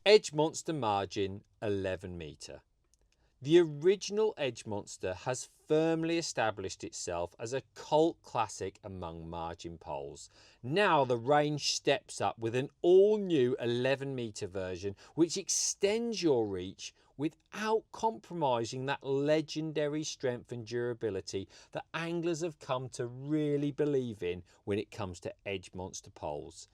Edge Monster margin 11 metre. The original Edge Monster has firmly established itself as a cult classic among margin poles. Now the range steps up with an all-new 11 metre version which extends your reach without compromising that legendary strength and durability that anglers have come to really believe in when it comes to Edge Monster poles.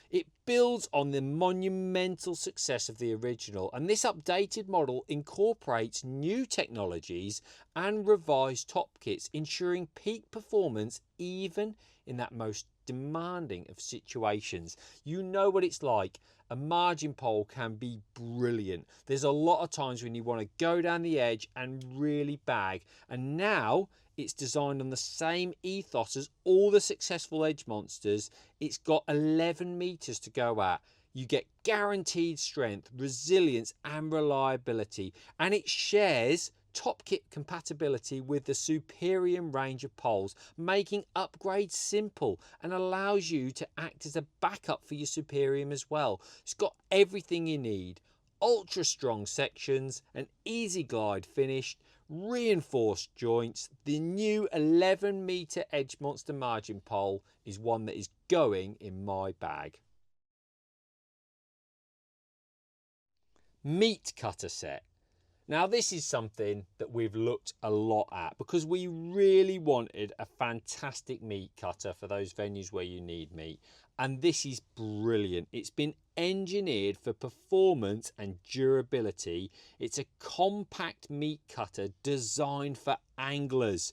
It builds on the monumental success of the original, and this updated model incorporates new technologies and revised top kits, ensuring peak performance even in that most demanding of situations. You know what it's like. A margin pole can be brilliant. There's a lot of times when you want to go down the edge and really bag, and now it's designed on the same ethos as all the successful Edge Monsters. It's got 11 metres to go at. You get guaranteed strength, resilience and reliability, and it shares top kit compatibility with the Superior range of poles, making upgrades simple and allows you to act as a backup for your Superior as well. It's got everything you need. Ultra strong sections, an easy glide finish, reinforced joints. The new 11 metre Edge Monster margin pole is one that is going in my bag. Meat cutter set. Now this is something that we've looked a lot at because we really wanted a fantastic meat cutter for those venues where you need meat, and this is brilliant. It's been engineered for performance and durability. It's a compact meat cutter designed for anglers,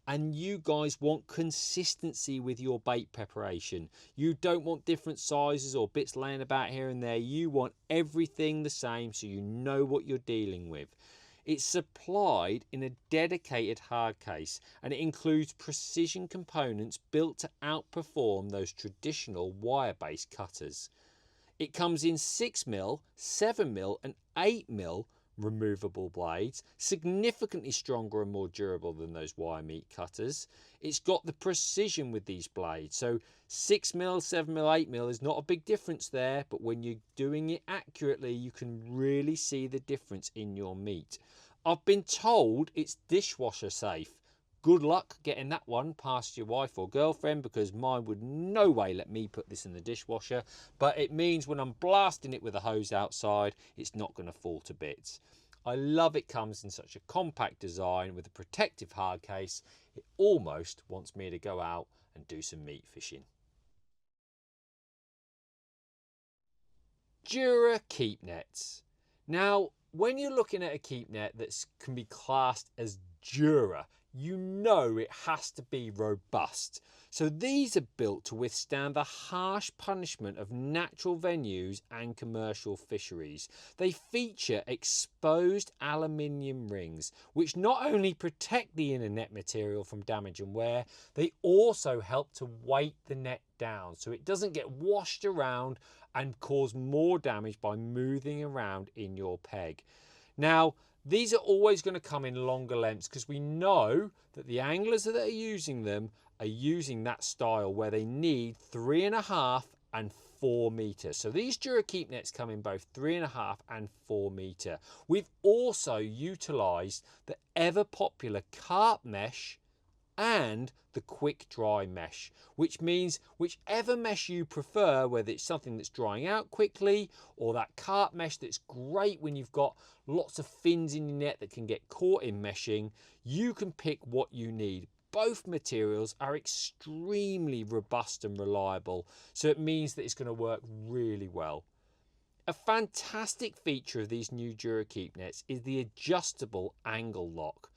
and you guys want consistency with your bait preparation. You don't want different sizes or bits laying about here and there. You want everything the same so you know what you're dealing with. It's supplied in a dedicated hard case, and it includes precision components built to outperform those traditional wire-based cutters. It comes in 6mm, 7mm and 8mm removable blades, significantly stronger and more durable than those wire meat cutters. It's got the precision with these blades, so 6mm, 7mm, 8mm is not a big difference there, but when you're doing it accurately you can really see the difference in your meat. I've been told it's dishwasher safe. Good luck getting that one past your wife or girlfriend, because mine would no way let me put this in the dishwasher, but it means when I'm blasting it with a hose outside, it's not going to fall to bits. I love it comes in such a compact design with a protective hard case. It almost wants me to go out and do some meat fishing. Dura Keepnets. Now, when you're looking at a keep net that can be classed as Dura, you know it has to be robust. So these are built to withstand the harsh punishment of natural venues and commercial fisheries. They feature exposed aluminium rings, which not only protect the inner net material from damage and wear, they also help to weight the net down so it doesn't get washed around and cause more damage by moving around in your peg. Now, these are always going to come in longer lengths because we know that the anglers that are using them are using that style where they need 3.5 and 4 metres. So these Dura Keep nets come in both 3.5 and 4 metre. We've also utilised the ever popular carp mesh and the quick dry mesh, which means whichever mesh you prefer, whether it's something that's drying out quickly or that carp mesh that's great when you've got lots of fins in your net that can get caught in meshing, you can pick what you need. Both materials are extremely robust and reliable, so it means that it's going to work really well. A fantastic feature of these new Dura Keep nets is the adjustable angle lock.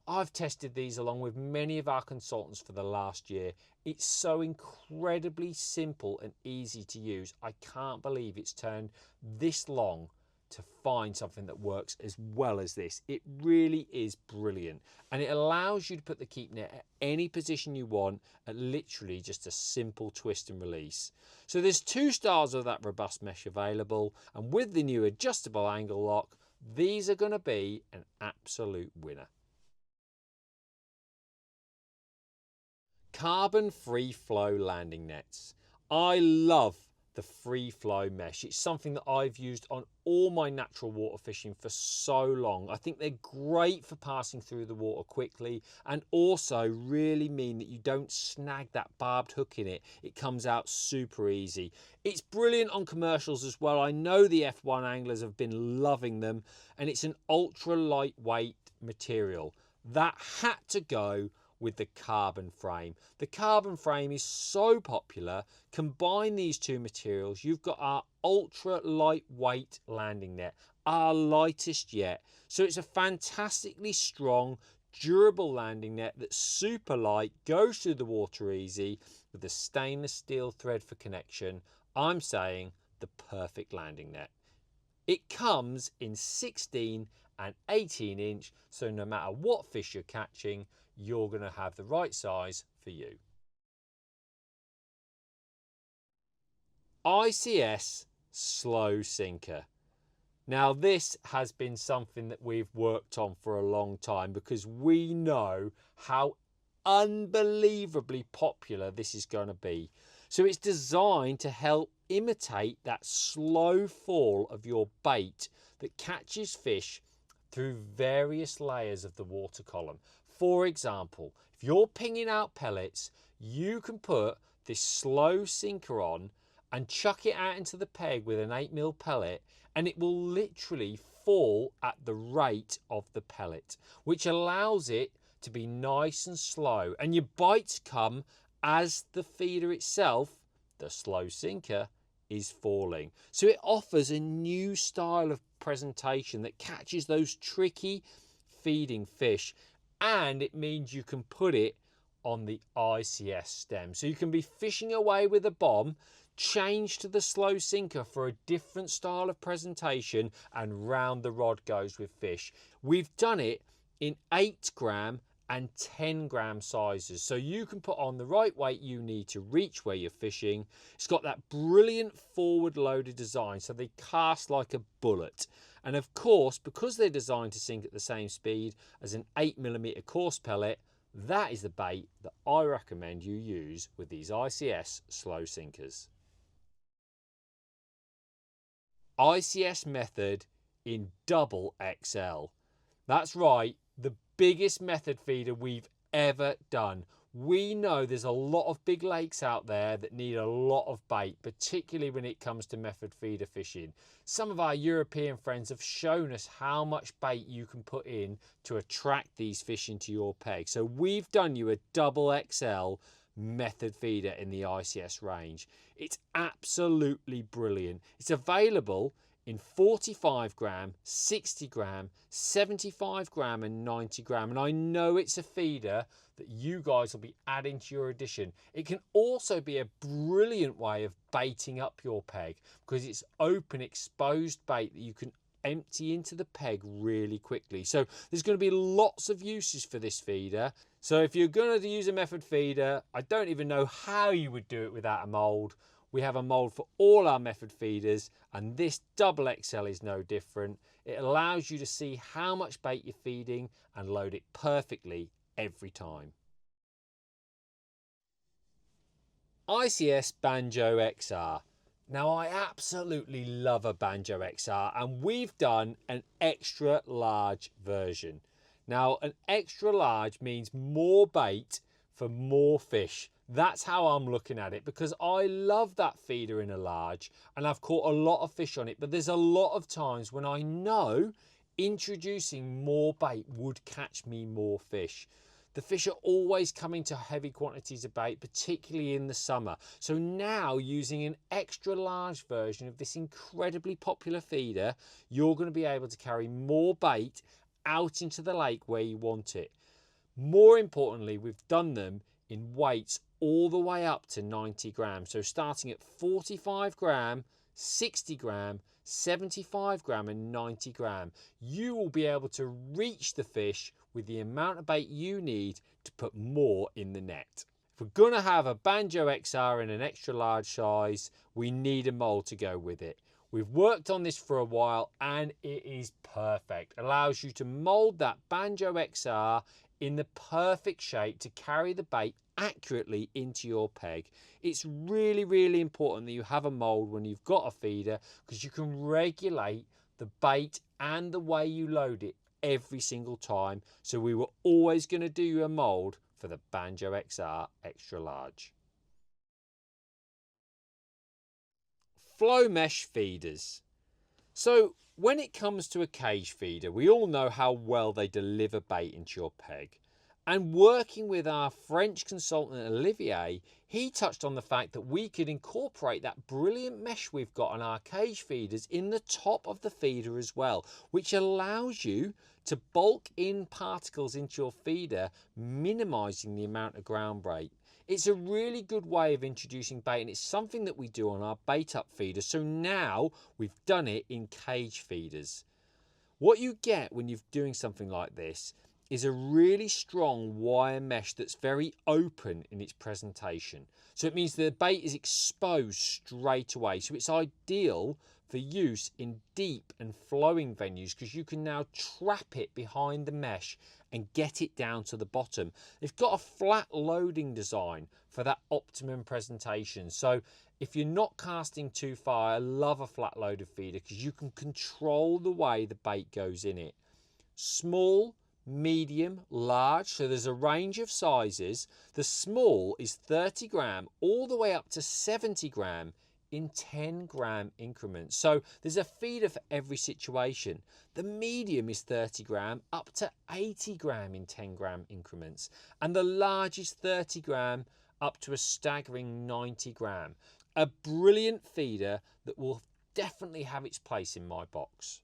I've tested these along with many of our consultants for the last year. It's so incredibly simple and easy to use. I can't believe it's turned this long to find something that works as well as this. It really is brilliant, and it allows you to put the keep net at any position you want at literally just a simple twist and release. So there's 2 styles of that robust mesh available, and with the new adjustable angle lock, these are going to be an absolute winner. Carbon free flow landing nets. I love the free flow mesh. It's something that I've used on all my natural water fishing for so long. I think they're great for passing through the water quickly, and also really mean that you don't snag that barbed hook in it. It comes out super easy. It's brilliant on commercials as well. I know the F1 anglers have been loving them, and it's an ultra lightweight material. That had to go with the carbon frame. The carbon frame is so popular. Combine these two materials, you've got our ultra lightweight landing net, our lightest yet. So it's a fantastically strong, durable landing net that's super light, goes through the water easy, with the stainless steel thread for connection. I'm saying the perfect landing net. It comes in 16 and 18 inch, so no matter what fish you're catching, you're going to have the right size for you. ICS Slow Sinker. Now this has been something that we've worked on for a long time, because we know how unbelievably popular this is going to be. So it's designed to help imitate that slow fall of your bait that catches fish through various layers of the water column. For example, if you're pinging out pellets, you can put this slow sinker on and chuck it out into the peg with an 8mm pellet, and it will literally fall at the rate of the pellet, which allows it to be nice and slow, and your bites come as the feeder itself, the slow sinker, is falling. So it offers a new style of presentation that catches those tricky feeding fish, and it means you can put it on the ICS stem. So you can be fishing away with a bomb, change to the slow sinker for a different style of presentation, and round the rod goes with fish. We've done it in 8g and 10g sizes, so you can put on the right weight you need to reach where you're fishing. It's got that brilliant forward loaded design, so they cast like a bullet. And of course, because they're designed to sink at the same speed as an 8mm coarse pellet, that is the bait that I recommend you use with these ICS slow sinkers. ICS Method in double XL. That's right, the biggest method feeder we've ever done. We know there's a lot of big lakes out there that need a lot of bait, particularly when it comes to method feeder fishing. Some of our European friends have shown us how much bait you can put in to attract these fish into your peg. So we've done you a double XL method feeder in the ICS range. It's absolutely brilliant. It's available in 45g, 60g, 75g and 90g, and I know it's a feeder that you guys will be adding to your addition. It can also be a brilliant way of baiting up your peg, because it's open exposed bait that you can empty into the peg really quickly. So there's going to be lots of uses for this feeder. So if you're going to use a method feeder, I don't even know how you would do it without a mould. We have a mould for all our method feeders, and this double XL is no different. It allows you to see how much bait you're feeding and load it perfectly every time. ICS Banjo XR. Now I absolutely love a Banjo XR, and we've done an extra large version. Now an extra large means more bait for more fish. That's how I'm looking at it, because I love that feeder in a large and I've caught a lot of fish on it, but there's a lot of times when I know introducing more bait would catch me more fish. The fish are always coming to heavy quantities of bait, particularly in the summer. So now, using an extra large version of this incredibly popular feeder, you're going to be able to carry more bait out into the lake where you want it. More importantly, we've done them in weights all the way up to 90g. So starting at 45g, 60g, 75g and 90g, you will be able to reach the fish with the amount of bait you need to put more in the net. If we're going to have a Banjo XR in an extra large size, we need a mould to go with it. We've worked on this for a while and it is perfect. Allows you to mould that Banjo XR in the perfect shape to carry the bait accurately into your peg. It's really, really important that you have a mould when you've got a feeder, because you can regulate the bait and the way you load it every single time. So we were always going to do a mould for the Banjo XR Extra Large. Flow mesh feeders. So when it comes to a cage feeder, we all know how well they deliver bait into your peg. And working with our French consultant Olivier, he touched on the fact that we could incorporate that brilliant mesh we've got on our cage feeders in the top of the feeder as well, which allows you to bulk in particles into your feeder, minimizing the amount of ground bait. It's a really good way of introducing bait, and it's something that we do on our bait up feeder. So now we've done it in cage feeders. What you get when you're doing something like this is a really strong wire mesh that's very open in its presentation. So it means the bait is exposed straight away. So it's ideal for use in deep and flowing venues, because you can now trap it behind the mesh and get it down to the bottom. They've got a flat loading design for that optimum presentation. So if you're not casting too far, I love a flat loaded feeder because you can control the way the bait goes in it. Small, medium, large, so there's a range of sizes. The small is 30 gram all the way up to 70 gram in 10 gram increments. So there's a feeder for every situation. The medium is 30 gram up to 80 gram in 10 gram increments. And the large is 30 gram up to a staggering 90 gram. A brilliant feeder that will definitely have its place in my box.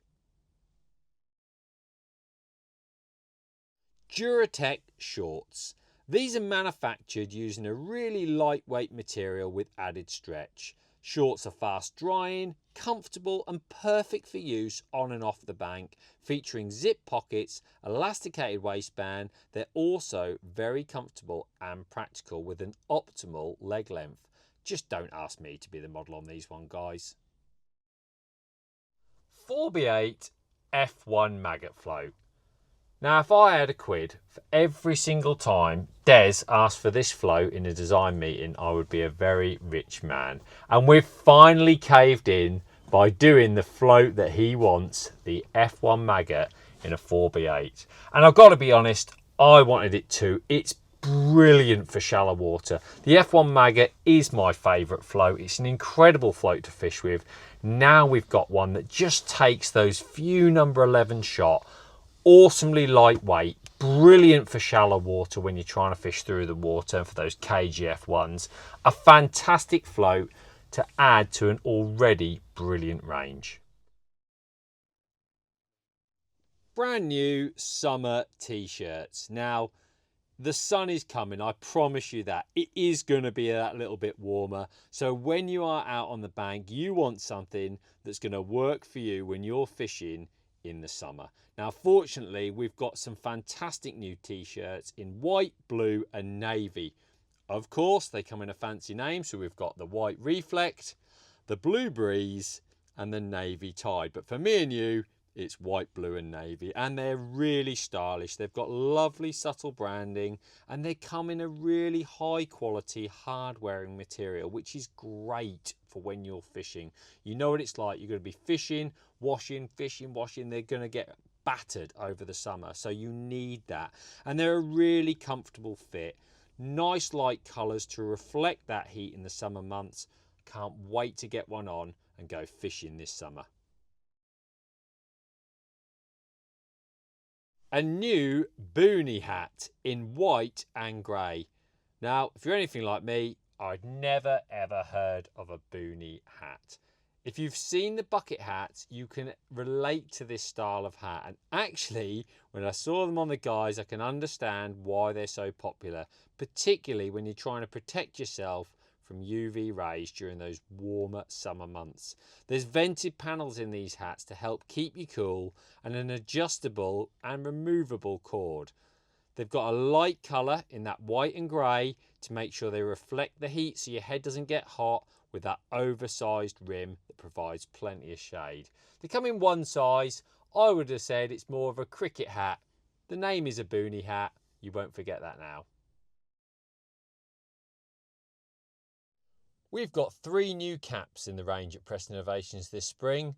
Duratech shorts. These are manufactured using a really lightweight material with added stretch. Shorts are fast drying, comfortable and perfect for use on and off the bank, featuring zip pockets, elasticated waistband. They're also very comfortable and practical with an optimal leg length. Just don't ask me to be the model on these one, guys. 4B8 F1 maggot float. Now, if I had a quid for every single time Des asked for this float in a design meeting, I would be a very rich man. And we've finally caved in by doing the float that he wants, the F1 maggot in a 4B8. And I've got to be honest, I wanted it too. It's brilliant for shallow water. The F1 maggot is my favourite float. It's an incredible float to fish with. Now we've got one that just takes those few number 11 shot. Awesomely lightweight, brilliant for shallow water when you're trying to fish through the water, and for those cagey F1s. A fantastic float to add to an already brilliant range. Brand new summer t-shirts. Now, the sun is coming, I promise you that. It is going to be that little bit warmer. So when you are out on the bank, you want something that's going to work for you when you're fishing in the summer. Now, fortunately, we've got some fantastic new t-shirts in white, blue and navy. Of course, they come in a fancy name. So we've got the white Reflect, the blue Breeze and the navy Tide. But for me and you, it's white, blue and navy, and they're really stylish. They've got lovely subtle branding and they come in a really high quality hard wearing material, which is great for when you're fishing. You know what it's like. You're going to be fishing, washing, fishing, washing. They're going to get battered over the summer, so you need that. And they're a really comfortable fit. Nice light colours to reflect that heat in the summer months. Can't wait to get one on and go fishing this summer. A new Boonie hat in white and grey. Now, if you're anything like me, I'd never ever heard of a Boonie hat. If you've seen the bucket hats, you can relate to this style of hat. And actually, when I saw them on the guys, I can understand why they're so popular, particularly when you're trying to protect yourself from UV rays during those warmer summer months. There's vented panels in these hats to help keep you cool, and an adjustable and removable cord. They've got a light colour in that white and grey to make sure they reflect the heat so your head doesn't get hot, with that oversized rim that provides plenty of shade. They come in one size. I would have said it's more of a cricket hat. The name is a Boonie hat. You won't forget that now. We've got 3 new caps in the range at Preston Innovations this spring.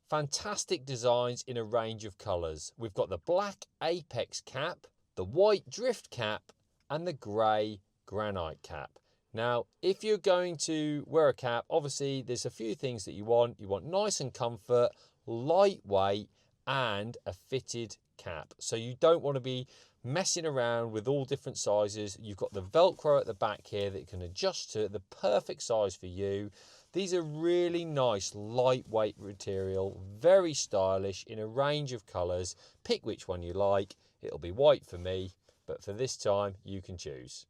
Fantastic designs in a range of colours. We've got the black Apex cap, the white Drift cap, and the grey Granite cap. Now, if you're going to wear a cap, obviously there's a few things that you want. You want nice and comfort, lightweight, and a fitted cap. So you don't want to be messing around with all different sizes. You've got the Velcro at the back here that you can adjust to the perfect size for you. These are really nice lightweight material, very stylish in a range of colours. Pick which one you like. It'll be white for me, but for this time you can choose.